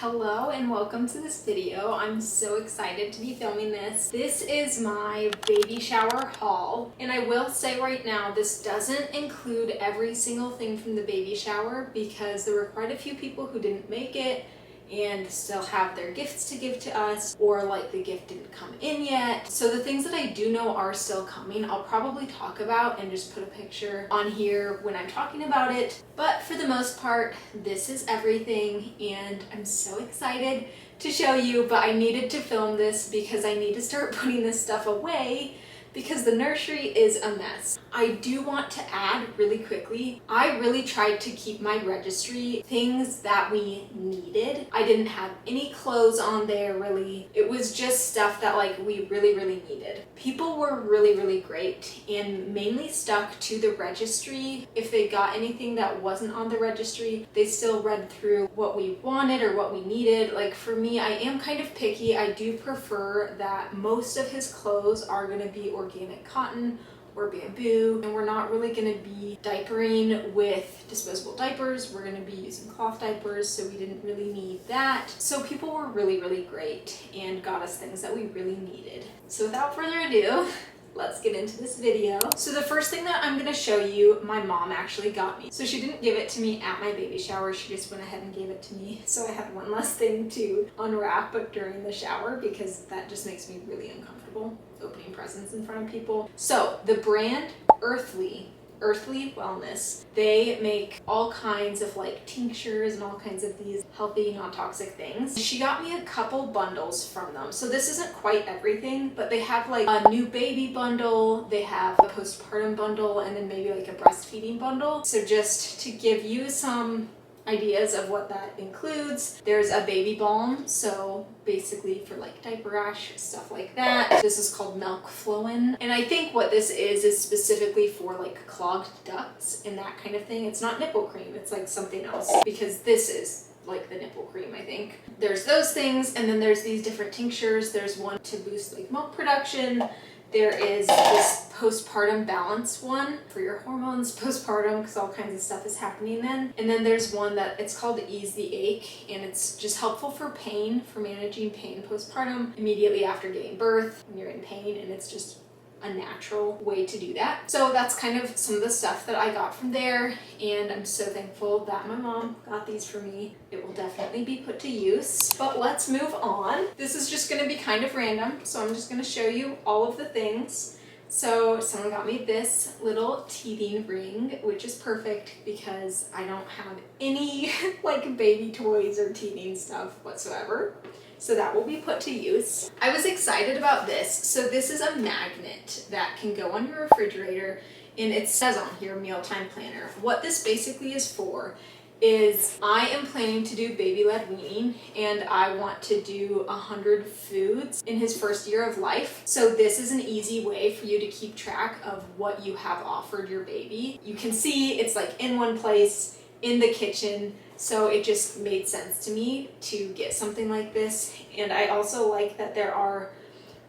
Hello and welcome to this video. I'm so excited to be filming this. This is my baby shower haul, and I will say right now this doesn't include every single thing from the baby shower because there were quite a few people who didn't make it and still have their gifts to give to us, or like the gift didn't come in yet. So the things that I do know are still coming, I'll probably talk about and just put a picture on here when I'm talking about it. But for the most part, this is everything and I'm so excited to show you, but I needed to film this because I need to start putting this stuff away because the nursery is a mess. I do want to add really quickly, I really tried to keep my registry things that we needed. I didn't have any clothes on there really. It was just stuff that like we really needed. People were really great and mainly stuck to the registry. If they got anything that wasn't on the registry, they still read through what we wanted or what we needed. Like for me, I am kind of picky. I do prefer that most of his clothes are gonna be organic cotton or bamboo, and we're not really going to be diapering with disposable diapers. We're going to be using cloth diapers, so we didn't really need that. So people were really great and got us things that we really needed. So without further ado, let's get into this video. So the first thing that I'm gonna show you, my mom actually got me. So she didn't give it to me at my baby shower, she just went ahead and gave it to me. So I had one less thing to unwrap during the shower because that just makes me really uncomfortable opening presents in front of people. So the brand Earthley Wellness, they make all kinds of like tinctures and all kinds of these healthy non-toxic things. She got me a couple bundles from them, so this isn't quite everything, but they have like a new baby bundle, they have a postpartum bundle, and then maybe like a breastfeeding bundle. So just to give you some ideas of what that includes, there's a baby balm, so basically for like diaper rash, stuff like that. This is called Milk Flowin', and I think what this is specifically for like clogged ducts and that kind of thing. It's not nipple cream, it's like something else, because this is like the nipple cream, I think. There's those things, and then there's these different tinctures. There's one to boost like milk production. There is this postpartum balance one for your hormones postpartum, because all kinds of stuff is happening then. And then there's one that it's called Ease the Ache, and it's just helpful for pain, for managing pain postpartum immediately after giving birth when you're in pain, and it's just a natural way to do that. So that's kind of some of the stuff that I got from there, and I'm so thankful that my mom got these for me. It will definitely be put to use. But let's move on. This is just gonna be kind of random, so I'm just gonna show you all of the things. So someone got me this little teething ring, which is perfect because I don't have any like baby toys or teething stuff whatsoever. So that will be put to use. I was excited about this. So this is a magnet that can go on your refrigerator, and it says on here mealtime planner. What this basically is for is I am planning to do baby-led weaning, and I want to do 100 foods in his first year of life. So this is an easy way for you to keep track of what you have offered your baby. You can see it's like in one place in the kitchen. So it just made sense to me to get something like this. And I also like that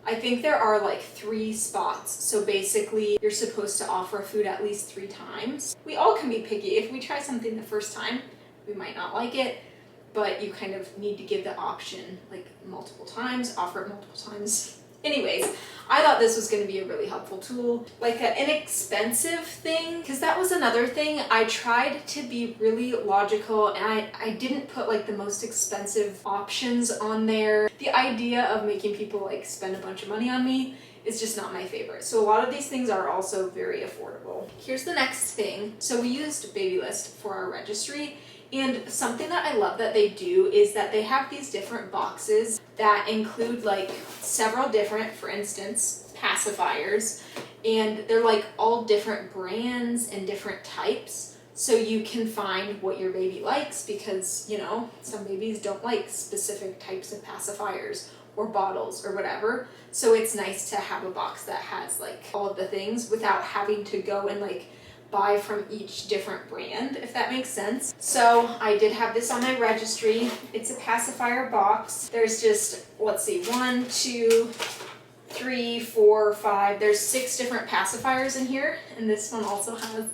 I think there are like 3 spots. So basically you're supposed to offer food at least 3 times. We all can be picky. If we try something the first time, we might not like it, but you kind of need to give the option like multiple times, offer it multiple times. Anyways, I thought this was going to be a really helpful tool, like an inexpensive thing, because that was another thing. I tried to be really logical, and I didn't put like the most expensive options on there. The idea of making people like spend a bunch of money on me is just not my favorite. So a lot of these things are also very affordable. Here's the next thing. So we used Babylist for our registry, and something that I love that they do is that they have these different boxes that include like several different, for instance, pacifiers, and they're like all different brands and different types. So you can find what your baby likes, because, you know, some babies don't like specific types of pacifiers or bottles or whatever. So it's nice to have a box that has like all of the things without having to go and like buy from each different brand, if that makes sense. So I did have this on my registry. It's a pacifier box. There's just, let's see, 1, 2, 3, 4, 5. There's 6 different pacifiers in here, and this one also has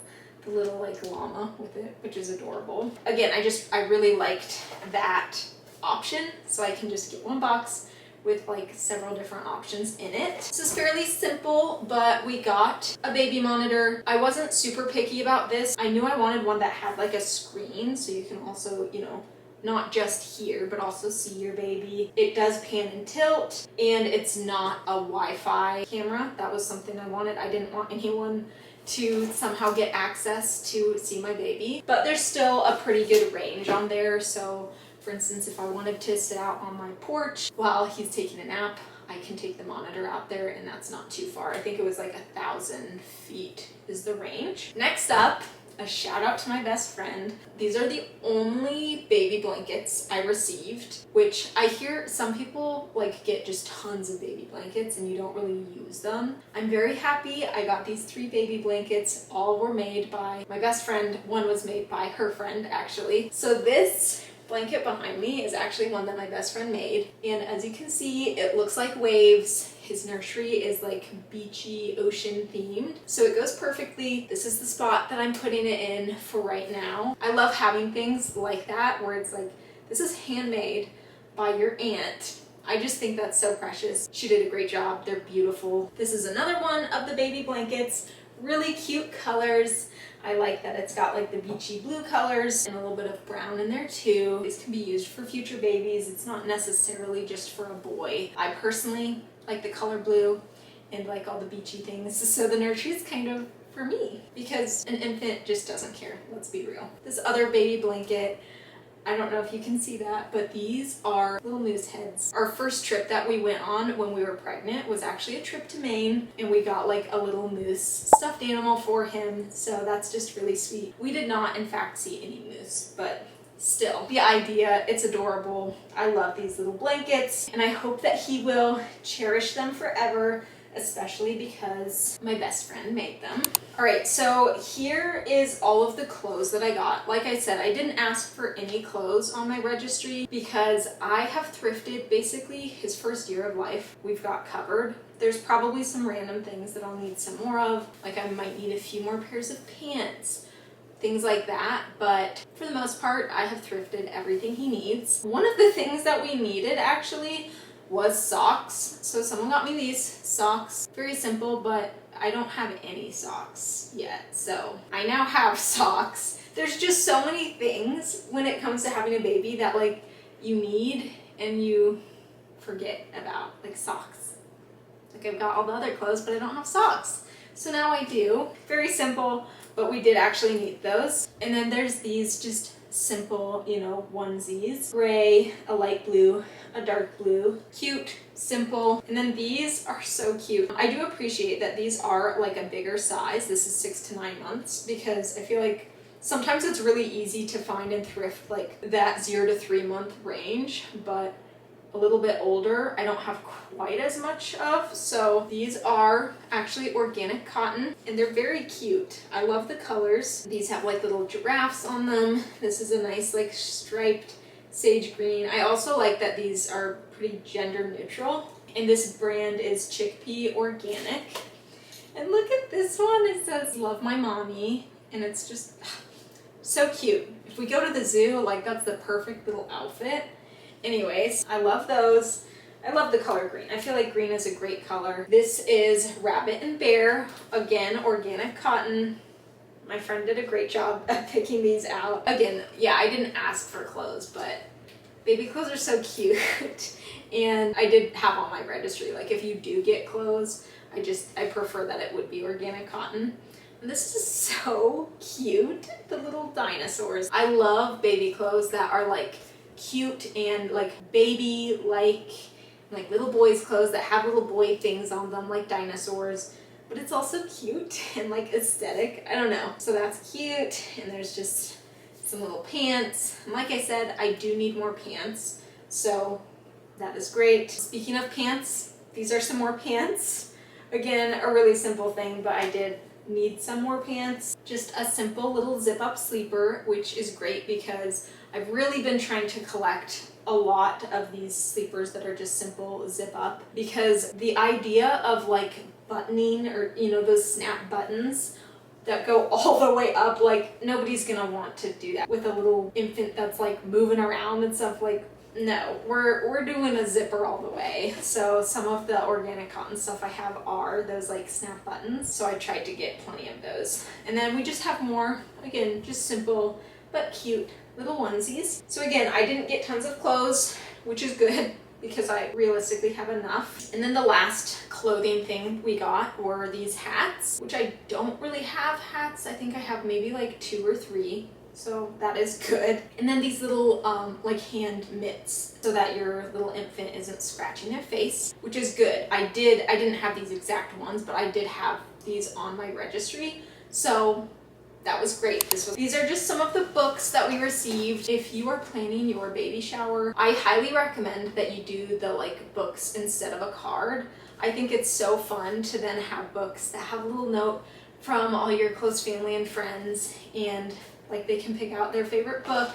the little like llama with it, which is adorable. Again, I really liked that option, so I can just get one box with like several different options in it. This is fairly simple, but we got a baby monitor. I wasn't super picky about this. I knew I wanted one that had like a screen, so you can also, you know, not just hear, but also see your baby. It does pan and tilt, and it's not a Wi-Fi camera. That was something I wanted. I didn't want anyone to somehow get access to see my baby, but there's still a pretty good range on there. So for instance, if I wanted to sit out on my porch while he's taking a nap, I can take the monitor out there, and that's not too far. I think it was like 1,000 feet is the range. Next up, a shout out to my best friend. These are the only baby blankets I received, which I hear some people like get just tons of baby blankets and you don't really use them. I'm very happy I got these 3 baby blankets. All were made by my best friend. One was made by her friend, actually. So this blanket behind me is actually one that my best friend made, and as you can see, it looks like waves. His nursery is like beachy, ocean themed, so it goes perfectly. This is the spot that I'm putting it in for right now. I love having things like that where it's like, this is handmade by your aunt. I just think that's so precious. She did a great job. They're beautiful. This is another one of the baby blankets. Really cute colors. I like that it's got like the beachy blue colors and a little bit of brown in there too. These can be used for future babies. It's not necessarily just for a boy. I personally like the color blue and like all the beachy things. So the nursery is kind of for me because an infant just doesn't care. Let's be real. This other baby blanket, I don't know if you can see that, but these are little moose heads. Our first trip that we went on when we were pregnant was actually a trip to Maine, and we got like a little moose stuffed animal for him, so that's just really sweet. We did not in fact see any moose, but still, the idea, it's adorable. I love these little blankets, and I hope that he will cherish them forever, especially because my best friend made them. All right, so here is all of the clothes that I got. Like I said, I didn't ask for any clothes on my registry because I have thrifted basically his first year of life. We've got covered. There's probably some random things that I'll need some more of, like I might need a few more pairs of pants, things like that, but for the most part, I have thrifted everything he needs. One of the things that we needed actually was socks. So someone got me these socks. Very simple, but I don't have any socks yet. So I now have socks. There's just so many things when it comes to having a baby that like you need and you forget about, like socks. Like I've got all the other clothes, but I don't have socks. So now I do. Very simple, but we did actually need those. And then there's these just simple, you know, onesies. Gray, a light blue, a dark blue. Cute, simple. And then these are so cute. I do appreciate that these are like a bigger size. This is 6 to 9 months because I feel like sometimes it's really easy to find and thrift like that 0 to 3 month range, but a little bit older I don't have quite as much of. So these are actually organic cotton and they're very cute. I love the colors. These have like little giraffes on them. This is a nice like striped sage green. I also like that these are pretty gender neutral, and this brand is Chickpea Organic. And look at this one, it says love my mommy, and it's just so cute. If we go to the zoo, like that's the perfect little outfit. Anyways, I love those. I love the color green. I feel like green is a great color. This is Rabbit and Bear, again, organic cotton. My friend did a great job at picking these out. Again, yeah, I didn't ask for clothes, but baby clothes are so cute. And I did have on my registry, like if you do get clothes, I prefer that it would be organic cotton. And this is so cute, the little dinosaurs. I love baby clothes that are like cute and like baby like little boys clothes that have little boy things on them like dinosaurs, but it's also cute and like aesthetic. I don't know, so that's cute. And there's just some little pants, and like I said, I do need more pants, so that is great. Speaking of pants, these are some more pants. Again, a really simple thing, but I did need some more pants. Just a simple little zip up sleeper, which is great because I've really been trying to collect a lot of these sleepers that are just simple zip up, because the idea of like buttoning, or you know, those snap buttons that go all the way up, like nobody's gonna want to do that with a little infant that's like moving around and stuff. Like no, we're doing a zipper all the way. So some of the organic cotton stuff I have are those like snap buttons. So I tried to get plenty of those. And then we just have more, again, just simple but cute little onesies. So again, I didn't get tons of clothes, which is good because I realistically have enough. And then the last clothing thing we got were these hats, which I don't really have hats. I think I have maybe like 2 or 3. So that is good. And then these little like hand mitts so that your little infant isn't scratching their face, which is good. I didn't have these exact ones, but I did have these on my registry. So that was great. These are just some of the books that we received. If you are planning your baby shower, I highly recommend that you do the like books instead of a card. I think it's so fun to then have books that have a little note from all your close family and friends, and like they can pick out their favorite book,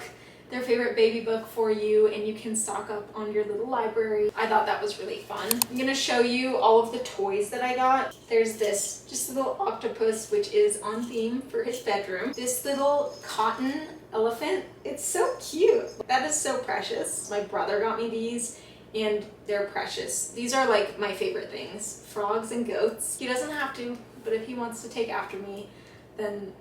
their favorite baby book for you, and you can stock up on your little library. I thought that was really fun. I'm gonna show you all of the toys that I got. There's this just little octopus, which is on theme for his bedroom. This little cotton elephant, it's so cute. That is so precious. My brother got me these and they're precious. These are like my favorite things, frogs and goats. He doesn't have to, but if he wants to take after me, then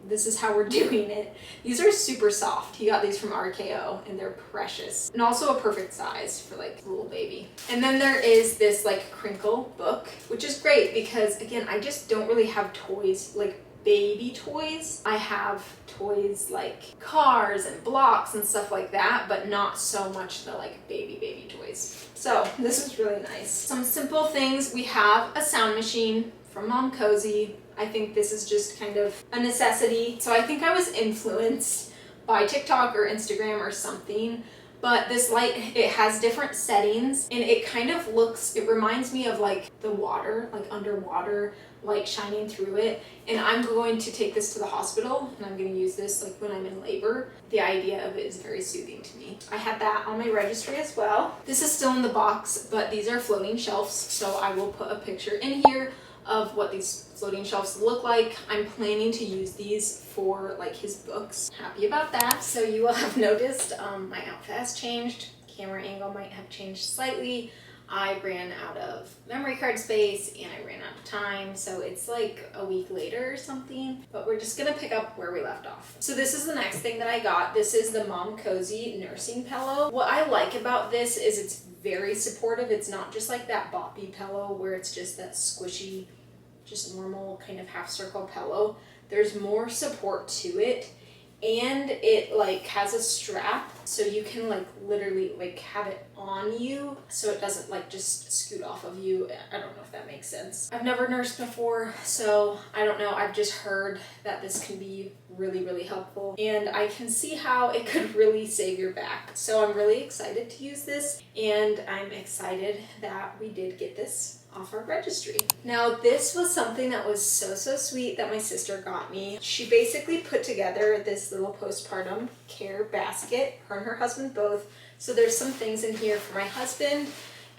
this is how we're doing it. These are super soft. He got these from RKO and they're precious. And also a perfect size for like a little baby. And then there is this like crinkle book, which is great because again, I just don't really have toys, like baby toys. I have toys like cars and blocks and stuff like that, but not so much the like baby toys. So this is really nice. Some simple things. We have a sound machine from Momcozy. I think this is just kind of a necessity. So I think I was influenced by TikTok or Instagram or something, but this light, it has different settings and it kind of looks, it reminds me of like the water, like underwater light shining through it. And I'm going to take this to the hospital and I'm going to use this like when I'm in labor. The idea of it is very soothing to me. I had that on my registry as well. This is still in the box, but these are floating shelves. So I will put a picture in here of what these floating shelves look like. I'm planning to use these for like his books. Happy about that. So you will have noticed my outfit has changed. Camera angle might have changed slightly. I ran out of memory card space and I ran out of time. So it's like a week later or something, but we're just gonna pick up where we left off. So this is the next thing that I got. This is the Momcozy nursing pillow. What I like about this is it's very supportive. It's not just like that boppy pillow where it's just that squishy, just normal kind of half circle pillow. There's more support to it, and it like has a strap so you can like literally like have it on you so it doesn't like just scoot off of you. I don't know if that makes sense. I've never nursed before, so I don't know. I've just heard that this can be really helpful, and I can see how it could really save your back. So I'm really excited to use this, and I'm excited that we did get this off our registry. Now this was something that was so sweet that my sister got me. She basically put together this little postpartum care basket, her and her husband both. So there's some things in here for my husband,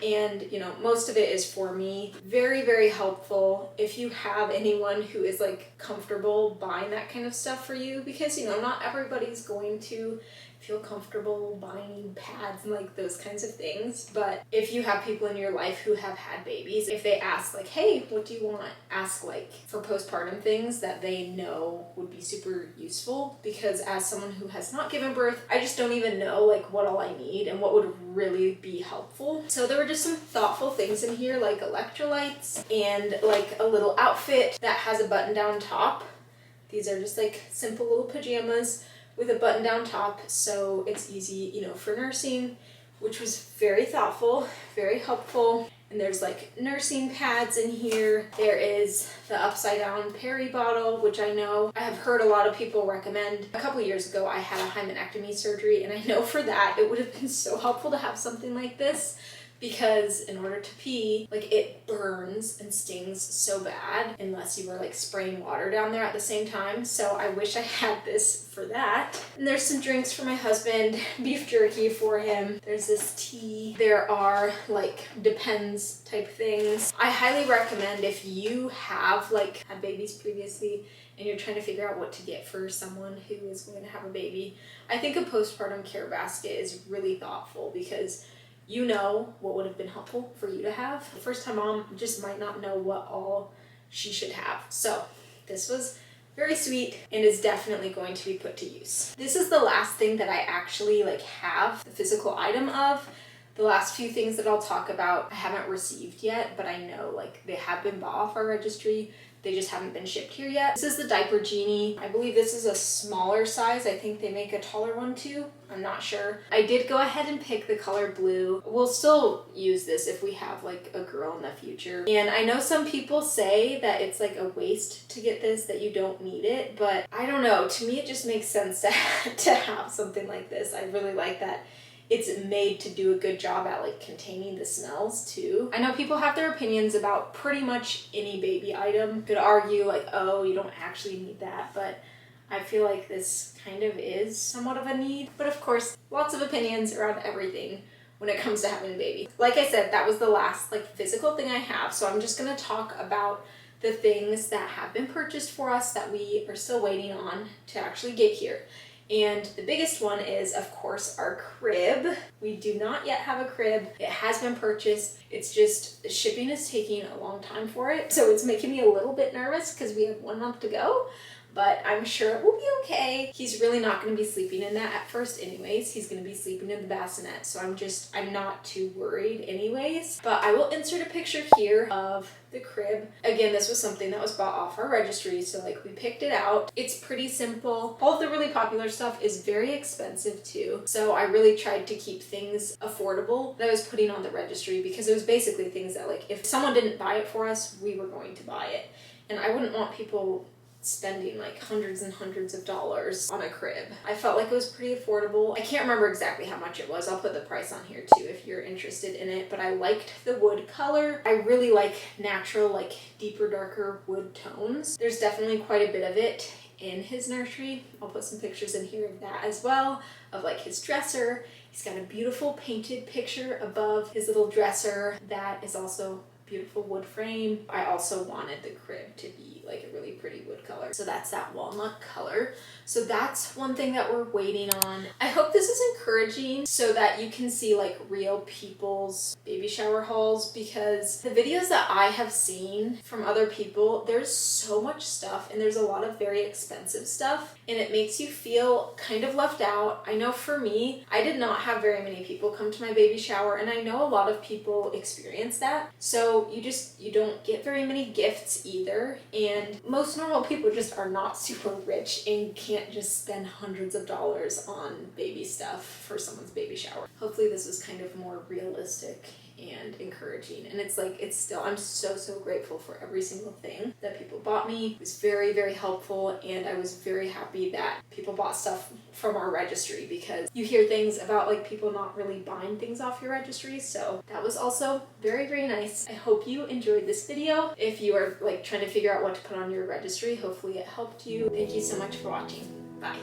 and you know, most of it is for me. Very helpful if you have anyone who is like comfortable buying that kind of stuff for you, because you know, not everybody's going to feel comfortable buying pads and like those kinds of things. But if you have people in your life who have had babies, if they ask like, hey, what do you want? Ask like for postpartum things that they know would be super useful, because as someone who has not given birth, I just don't even know like what all I need and what would really be helpful. So there were just some thoughtful things in here like electrolytes and like a little outfit that has a button down top. These are just like simple little pajamas with a button down top, so it's easy, you know, for nursing, which was very thoughtful, very helpful. And there's like nursing pads in here. There is the upside down peri bottle, which I know I have heard a lot of people recommend. A couple years ago, I had a hymenectomy surgery, and I know for that it would have been so helpful to have something like this, because in order to pee, like it burns and stings so bad unless you were like spraying water down there at the same time. So I wish I had this for that. And there's some drinks for my husband, beef jerky for him. There's this tea. There are like Depends type things. I highly recommend if you have like had babies previously and you're trying to figure out what to get for someone who is going to have a baby, I think a postpartum care basket is really thoughtful because you know what would have been helpful for you to have. The first time mom just might not know what all she should have. So this was very sweet and is definitely going to be put to use. This is the last thing that I actually like have the physical item of. The last few things that I'll talk about I haven't received yet, but I know like they have been bought off our registry. They just haven't been shipped here yet. This is the Diaper Genie. I believe this is a smaller size. I think they make a taller one too. I'm not sure. I did go ahead and pick the color blue. We'll still use this if we have like a girl in the future. And I know some people say that it's like a waste to get this, that you don't need it, but I don't know. To me, it just makes sense to have something like this. I really like that it's made to do a good job at like containing the smells too. I know people have their opinions about pretty much any baby item. Could argue like, oh, you don't actually need that, but I feel like this kind of is somewhat of a need. But of course, lots of opinions around everything when it comes to having a baby. Like I said, that was the last like physical thing I have. So I'm just gonna talk about the things that have been purchased for us that we are still waiting on to actually get here. And the biggest one is, of course, our crib. We do not yet have a crib. It has been purchased. It's just the shipping is taking a long time for it. So it's making me a little bit nervous because we have 1 month to go, but I'm sure it will be okay. He's really not going to be sleeping in that at first anyways. He's going to be sleeping in the bassinet. So I'm not too worried anyways. But I will insert a picture here of the crib. Again, this was something that was bought off our registry, so like we picked it out. It's pretty simple. All of the really popular stuff is very expensive too, so I really tried to keep things affordable that I was putting on the registry because it was basically things that like if someone didn't buy it for us, we were going to buy it, and I wouldn't want people spending like hundreds and hundreds of dollars on a crib. I felt like it was pretty affordable. I can't remember exactly how much it was. I'll put the price on here too if you're interested in it, but I liked the wood color. I really like natural, like deeper, darker wood tones. There's definitely quite a bit of it in his nursery. I'll put some pictures in here of that as well, of like his dresser. He's got a beautiful painted picture above his little dresser that is also beautiful wood frame. I also wanted the crib to be like a really pretty wood color. So that's that walnut color. So that's one thing that we're waiting on. I hope this is encouraging so that you can see like real people's baby shower hauls, because the videos that I have seen from other people, there's so much stuff and there's a lot of very expensive stuff and it makes you feel kind of left out. I know for me, I did not have very many people come to my baby shower and I know a lot of people experience that. So you don't get very many gifts either, and most normal people just are not super rich and can't just spend hundreds of dollars on baby stuff for someone's baby shower. Hopefully this was kind of more realistic and encouraging, and it's still, I'm so grateful for every single thing that people bought me. It was very, very helpful, and I was very happy that people bought stuff from our registry, because you hear things about like people not really buying things off your registry, so that was also very, very nice. I hope you enjoyed this video. If you are like trying to figure out what to put on your registry, hopefully it helped you. Thank you so much for watching. Bye.